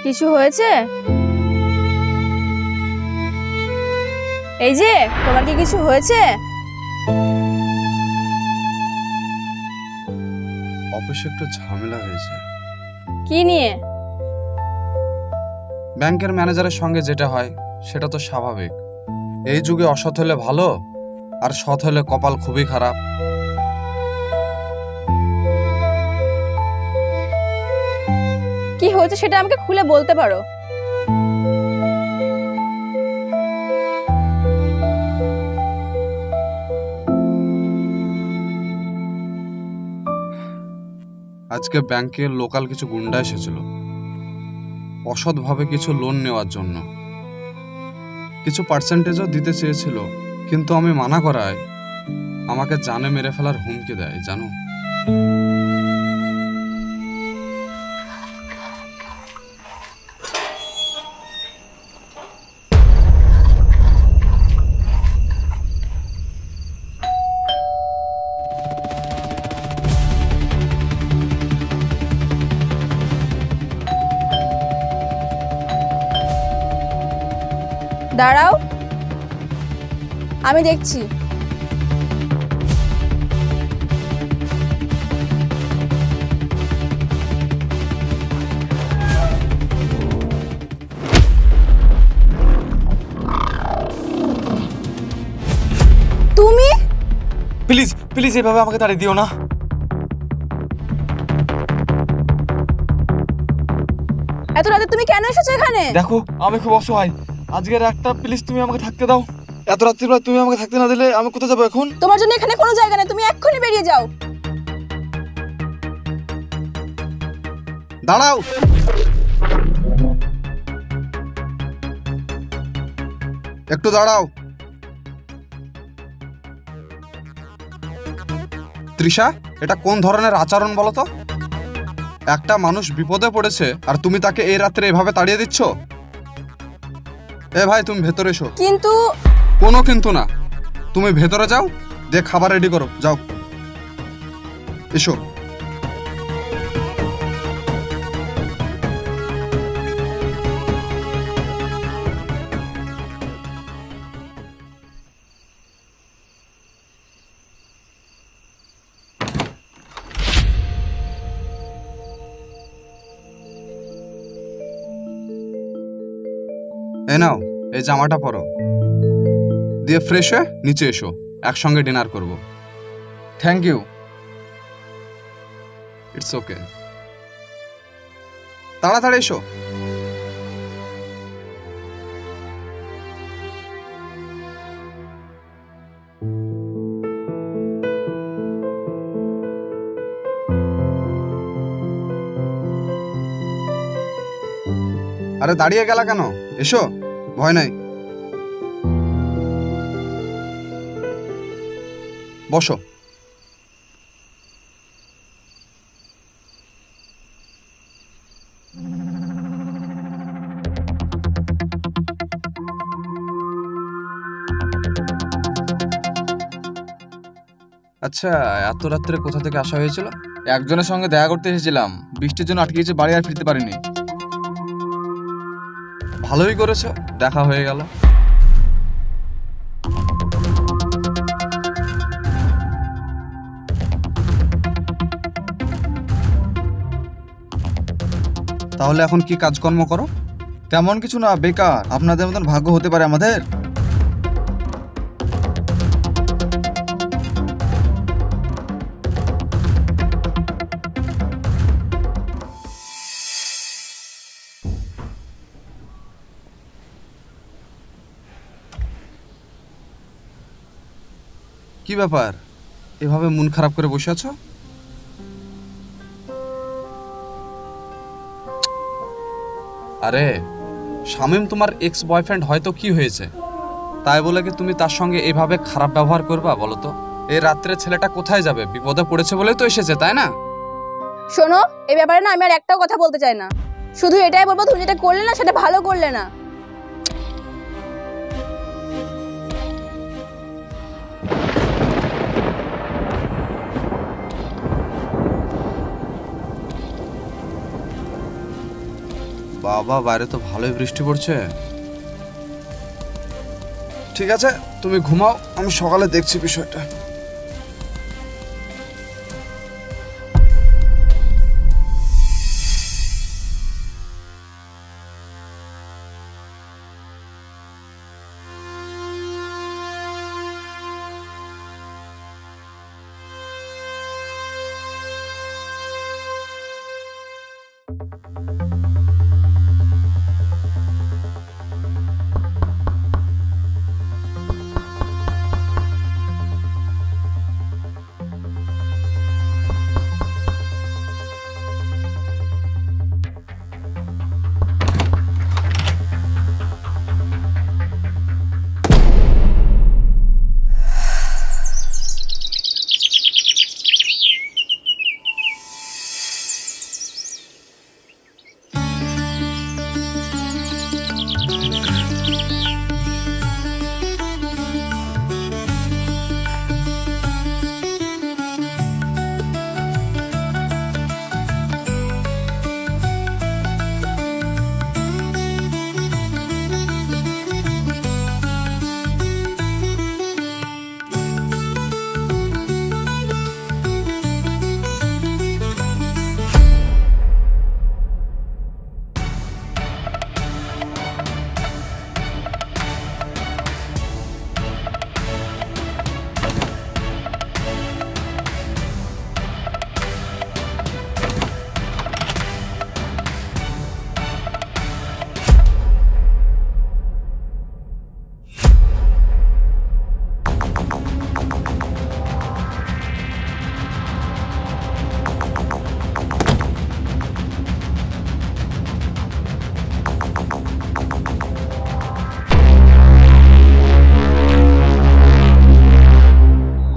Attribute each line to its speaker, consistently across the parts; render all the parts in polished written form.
Speaker 1: কিছু হয়েছে? এই যে তোমার কি কিছু হয়েছে?
Speaker 2: অফিসে একটু ঝামেলা হয়েছে।
Speaker 1: কি নিয়ে?
Speaker 2: ব্যাংকের ম্যানেজারের সঙ্গে যেটা হয় সেটা তো স্বাভাবিক। এই যুগে অসৎ হলে ভালো, আর সৎ হলে কপাল খুবই খারাপ।
Speaker 1: কি হয়েছে সেটা আমাকে খুলে বলতে পারো?
Speaker 2: আজকে ব্যাংকে লোকাল কিছু গুন্ডা এসেছিল অসৎভাবে কিছু লোন নেওয়ার জন্য। কিছু পার্সেন্টেজও দিতে চেয়েছিল, কিন্তু আমি মানা করায় আমাকে জানে মেরে ফেলার হুমকি দেয়, জানো?
Speaker 1: দাঁড়াও, আমি দেখছি। তুমি?
Speaker 3: প্লিজ প্লিজ এভাবে আমাকে তাড়িয়ে দিও না।
Speaker 1: এত রাতে তুমি কেন এসেছো এখানে?
Speaker 3: দেখো আমি খুব অসহায়, আজকের একটা প্লিজ তুমি আমাকে থাকতে দাও। এত রাত্রিবেলা তুমি আমাকে থাকতে না দিলে আমি কোথায় যাবো এখন?
Speaker 1: তোমার জন্য এখানে কোনো জায়গা নেই, তুমি এক্ষুনি বেরিয়ে যাও।
Speaker 2: দাঁড়াও, একটু দাঁড়াও। তৃষা, এটা কোন ধরনের আচরণ বলো তো? একটা মানুষ বিপদে পড়েছে আর তুমি তাকে এই রাত্রে এভাবে তাড়িয়ে দিচ্ছ? এ ভাই, তুমি ভেতরে এসো।
Speaker 1: কিন্তু
Speaker 2: কোনো কিন্তু না, তুমি ভেতরে যাও, দিয়ে খাবার রেডি করো, যাও। এসো। এই নাও, এই জামাটা পরো, দিয়ে ফ্রেশ হয়ে নিচে এসো, একসঙ্গে ডিনার করব।
Speaker 3: Thank you.
Speaker 2: ইটস ওকে, তাড়াতাড়ি এসো। আরে দাঁড়িয়ে গেলা কেন? এসো, ভয় নাই, বসো। আচ্ছা, এত রাত্রে কোথা থেকে আসা হয়েছিল?
Speaker 3: একজনের সঙ্গে দেখা করতে এসেছিলাম, বৃষ্টির জন্য আটকে গেছে, বাড়ি আর ফিরতে পারিনি।
Speaker 2: ভালোই করেছো, দেখা হয়ে গেল। তাহলে এখন কি কাজকর্ম করো?
Speaker 3: তেমন কিছু না, বেকার। আপনাদের মতন ভাগ্য হতে পারে আমাদের?
Speaker 2: কি ব্যাপার, এভাবে মন খারাপ করে বসে আছো? আরে শামীম তোমার এক্স বয়ফ্রেন্ড, হয়তো কি হয়েছে তাই বলে কি তুমি তার সঙ্গে এভাবে খারাপ ব্যবহার করবা বলো তো? এই রাত্রে ছেলেটা কোথায় যাবে? বিপদে পড়েছে বলেই তো এসেছে, তাই না?
Speaker 1: শোনো, এই ব্যাপারে না আমি আর একটাও কথা বলতে চাই না। শুধু এটাই বলবো, তুমি যেটা করলে না সেটা ভালো করলে না।
Speaker 2: বাবা, বাইরে তো ভালোই বৃষ্টি পড়ছে। ঠিক আছে, তুমি ঘুমাও, আমি সকালে দেখছি বিষয়টা।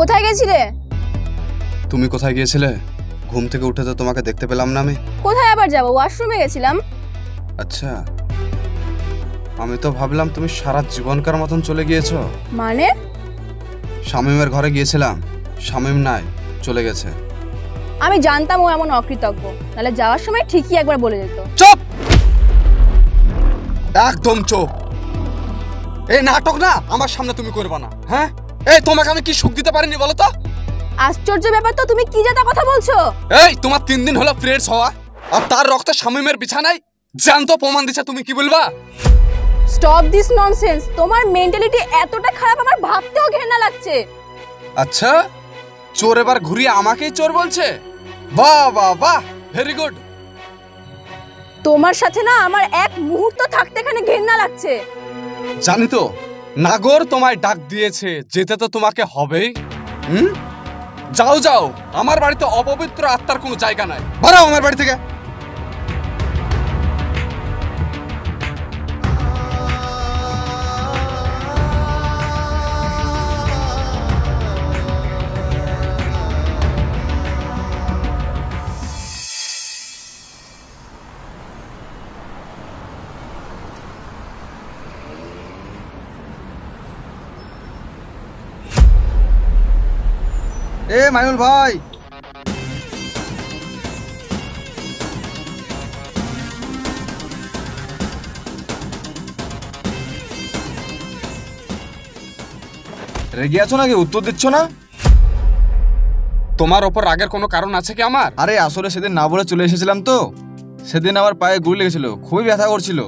Speaker 1: কোথায় গেছিলে?
Speaker 2: তুমি কোথায় গিয়েছিলে? ঘুম থেকে উঠে তো তোমাকে দেখতে পেলাম না আমি।
Speaker 1: কোথায় আবার যাবো, ওয়াশরুমে গেছিলাম।
Speaker 2: আচ্ছা, আমি তো ভাবলাম তুমি সারা জীবনকার মতন চলে গিয়েছো।
Speaker 1: মানে?
Speaker 2: শামীমের ঘরে গিয়েছিলাম, শামীম নাই, চলে গেছে।
Speaker 1: আমি জানতাম ও এমন অকৃতজ্ঞ, নাহলে যাওয়ার সময় ঠিকই একবার বলে যেত।
Speaker 2: চুপ, একদম চুপ। এই নাটক না আমার সামনে তুমি করবে না। হ্যাঁ, এই তোমাকে আমি কি সুখ দিতে পারিনি বলো তো?
Speaker 1: আশ্চর্য ব্যাপার তো, তুমি কি জাতা কথা বলছো?
Speaker 2: এই তোমার 3 দিন হলো পিরিয়ডস হওয়া, আর তার রক্ত শামীমের বিছানায় জ্যান্ত প্রমাণ দিচ্ছে। তুমি কি বলবা?
Speaker 1: Stop this nonsense. তোমার মেন্টালিটি এতটা খারাপ আমার ভাবতেও ঘৃণা লাগছে।
Speaker 2: আচ্ছা, চোর এবার ঘুরিয়ে আমাকেই চোর বলছে? বাহ বাহ বাহ, ভেরি গুড।
Speaker 1: তোমার সাথে না আমার এক মুহূর্ত থাকতে এখানে ঘৃণা লাগছে।
Speaker 2: জানি তো, নাগর তোমায় ডাক দিয়েছে, যেতে তো তোমাকে হবেই। যাও যাও, আমার বাড়িতে অপবিত্র আত্মার কোনো জায়গা নাই। বাড়াও আমার বাড়ি থেকে।
Speaker 3: এ মাইনুল ভাই, রেগে আছো নাকি? উত্তর দিচ্ছ না?
Speaker 2: তোমার ওপর রাগের কোনো কারণ আছে কি আমার?
Speaker 3: আরে আসলে সেদিন না বলে চলে এসেছিলাম তো। সেদিন আমার পায়ে গুলি লেগেছিল, খুবই ব্যথা করছিল,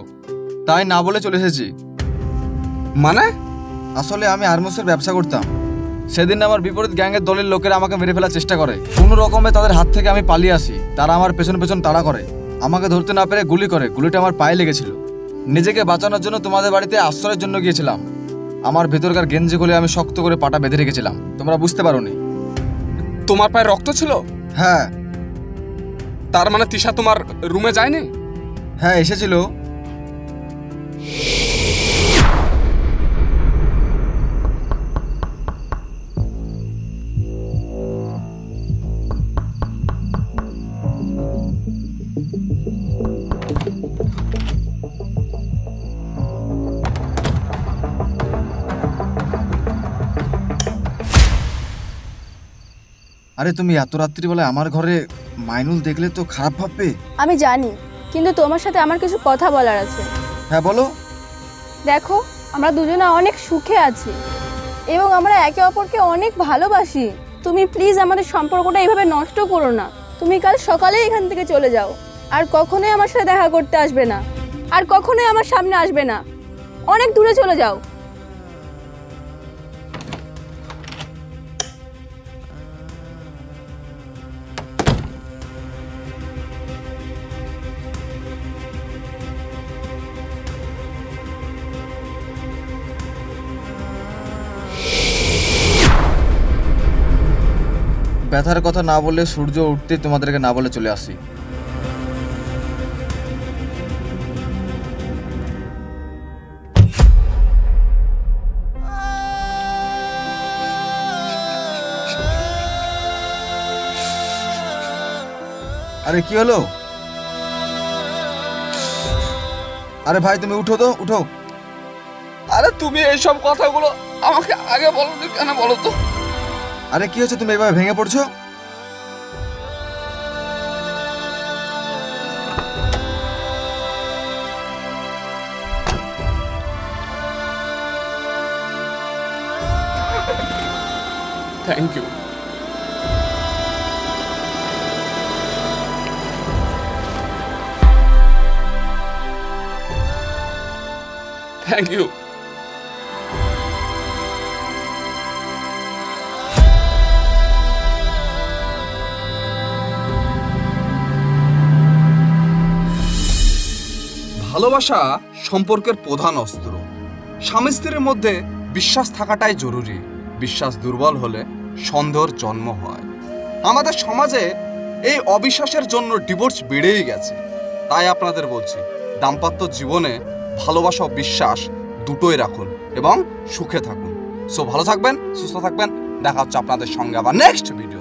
Speaker 3: তাই না বলে চলে এসেছি।
Speaker 2: মানে?
Speaker 3: আসলে আমি আর্মসের ব্যবসা করতাম। সেদিন আমার বিপরীত গ্যাংয়ের দলের লোকেরা আমাকে মেরে ফেলার চেষ্টা করে। কোনো রকমে তাদের হাত থেকে আমি পালিয়ে আসি। তারা আমার পেছন পেছন তাড়া করে, আমাকে ধরতে না পেরে গুলি করে। গুলিটা আমার পায়ে লেগেছিল। নিজেকে বাঁচানোর জন্য তোমাদের বাড়িতে আশ্রয়ের জন্য গিয়েছিলাম। আমার ভেতরকার গেঞ্জি খুলে আমি শক্ত করে পাটা বেঁধে রেখেছিলাম, তোমরা বুঝতে পারোনি।
Speaker 2: তোমার পায়ে রক্ত ছিল?
Speaker 3: হ্যাঁ।
Speaker 2: তার মানে তিশা তোমার রুমে যায়নি?
Speaker 3: হ্যাঁ, এসেছিল। আরে তুমি এত রাত্রিবেলায় আমার ঘরে, মাইনুল দেখলে তো খারাপ ভাববে।
Speaker 1: আমি জানি, কিন্তু তোমার সাথে আমার কিছু কথা বলার আছে।
Speaker 3: হ্যাঁ বলো।
Speaker 1: দেখো, আমরা দুজনে অনেক সুখে আছি এবং আমরা একে অপরকে অনেক ভালোবাসি। তুমি প্লিজ আমাদের সম্পর্কটা এইভাবে নষ্ট করো না। তুমি কাল সকালে এখান থেকে চলে যাও, আর কখনোই আমার সাথে দেখা করতে আসবে না, আর কখনোই আমার সামনে আসবে না। অনেক দূরে চলে যাও।
Speaker 3: ব্যথার কথা না বললে সূর্য উঠতে তোমাদেরকে না বলে চলে আসি। আরে কি হলো? আরে ভাই তুমি উঠো তো, উঠো।
Speaker 2: আরে তুমি এইসব কথাগুলো আমাকে আগে বলোনি কেন বলো তো?
Speaker 3: আরে কি হচ্ছে, তুমি এভাবে ভেঙে পড়ছো?
Speaker 2: Thank you. Thank you. ভালোবাসা সম্পর্কের প্রধান অস্ত্র। স্বামী স্ত্রীর মধ্যে বিশ্বাস থাকাটাই জরুরি। বিশ্বাস দুর্বল হলে সন্দেহের জন্ম হয়। আমাদের সমাজে এই অবিশ্বাসের জন্য ডিভোর্স বেড়েই গেছে। তাই আপনাদের বলছি, দাম্পত্য জীবনে ভালোবাসা ও বিশ্বাস দুটোই রাখুন এবং সুখে থাকুন। সো ভালো থাকবেন, সুস্থ থাকবেন। দেখা হচ্ছে আপনাদের সঙ্গে আবার নেক্সট ভিডিও।